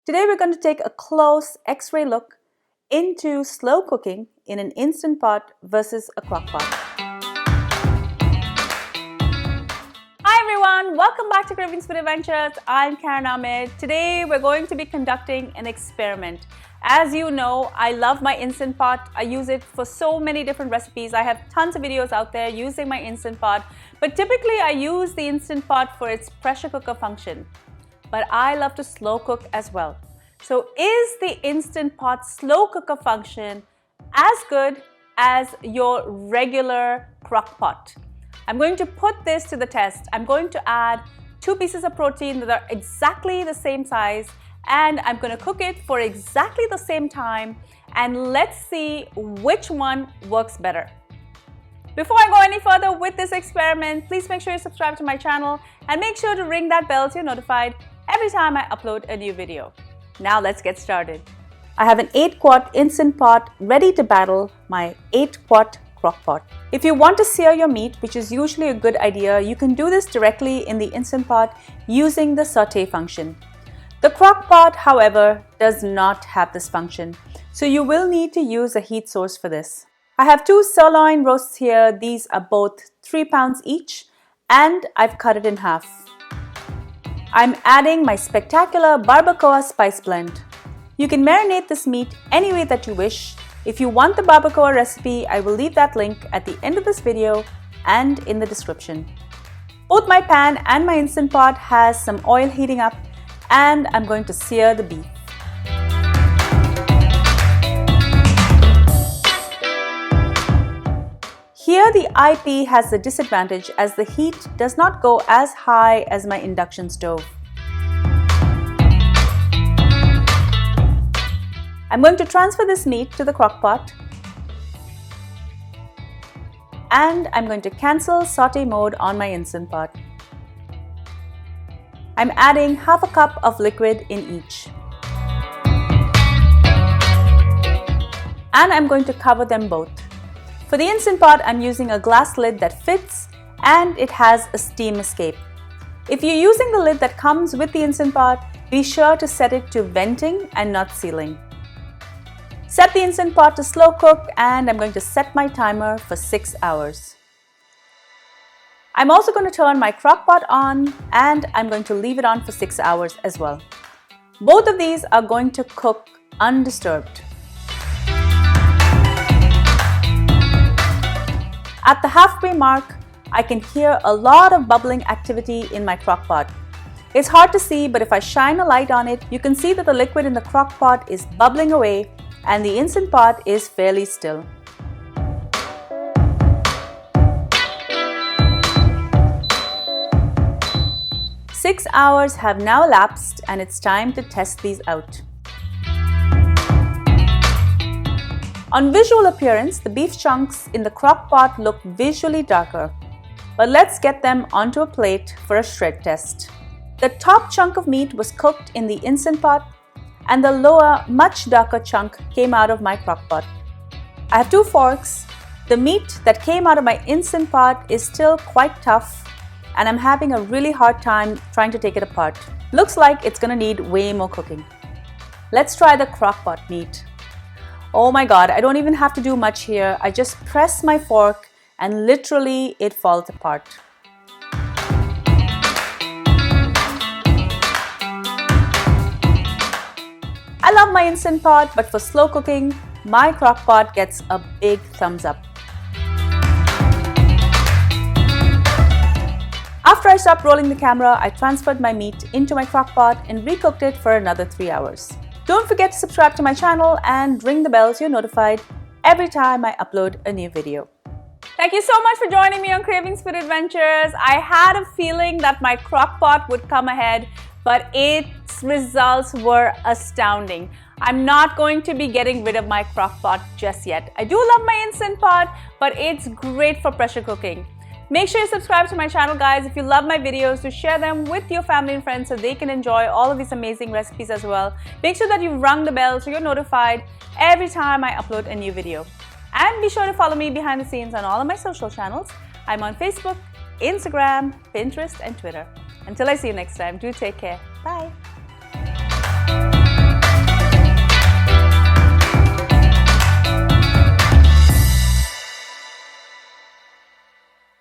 Today we're going to take a close X-ray look into slow cooking in an Instant Pot versus a crock pot. Hi everyone, welcome back to Cravings Food Adventures. I'm Karen Ahmed. Today we're going to be conducting an experiment. As you know, I love my Instant Pot. I use it for so many different recipes. I have tons of videos out there using my Instant Pot, but typically I use the Instant Pot for its pressure cooker function. But I love to slow cook as well. So is the Instant Pot slow cooker function as good as your regular crock pot? I'm going to put this to the test. I'm going to add 2 pieces of protein that are exactly the same size, and I'm going to cook it for exactly the same time, and let's see which one works better. Before I go any further with this experiment, please make sure you subscribe to my channel and make sure to ring that bell so you're notified every time I upload a new video. Now let's get started. I have an 8-quart Instant Pot ready to battle my 8-quart crock pot. If you want to sear your meat, which is usually a good idea, you can do this directly in the Instant Pot using the saute function. The crock pot, however, does not have this function, so you will need to use a heat source for this. I have 2 sirloin roasts here. These are both 3 pounds each, and I've cut it in half. I'm adding my spectacular barbacoa spice blend. You can marinate this meat any way that you wish. If you want the barbacoa recipe, I will leave that link at the end of this video and in the description. Both my pan and my Instant Pot has some oil heating up, and I'm going to sear the beef. Here the IP has the disadvantage as the heat does not go as high as my induction stove. I'm going to transfer this meat to the crock pot, and I'm going to cancel saute mode on my Instant Pot. I'm adding half a cup of liquid in each. And I'm going to cover them both. For the Instant Pot, I'm using a glass lid that fits and it has a steam escape. If you're using the lid that comes with the Instant Pot, be sure to set it to venting and not sealing. Set the Instant Pot to slow cook, and I'm going to set my timer for 6 hours. I'm also going to turn my crock pot on, and I'm going to leave it on for 6 hours as well. Both of these are going to cook undisturbed. At the halfway mark, I can hear a lot of bubbling activity in my crock pot. It's hard to see, but if I shine a light on it, you can see that the liquid in the crock pot is bubbling away and the Instant Pot is fairly still. Six hours have now elapsed, and it's time to test these out. On visual appearance, the beef chunks in the crock pot look visually darker, but let's get them onto a plate for a shred test. The top chunk of meat was cooked in the Instant Pot, and the lower, much darker chunk came out of my crock pot. I have 2 forks. The meat that came out of my Instant Pot is still quite tough, and I'm having a really hard time trying to take it apart. Looks like it's gonna need way more cooking. Let's try the crock pot meat. Oh my god, I don't even have to do much here. I just press my fork and literally it falls apart. I love my Instant Pot, but for slow cooking, my crock pot gets a big thumbs up. After I stopped rolling the camera, I transferred my meat into my crock pot and recooked it for another 3 hours. Don't forget to subscribe to my channel and ring the bell so you're notified every time I upload a new video. Thank you so much for joining me on Cravings Food Adventures. I had a feeling that my crock pot would come ahead, but its results were astounding. I'm not going to be getting rid of my crock pot just yet. I do love my Instant Pot, but it's great for pressure cooking. Make sure you subscribe to my channel, guys. If you love my videos, to share them with your family and friends so they can enjoy all of these amazing recipes as well. Make sure that you rung the bell so you're notified every time I upload a new video. And be sure to follow me behind the scenes on all of my social channels. I'm on Facebook, Instagram, Pinterest, and Twitter. Until I see you next time, do take care. Bye.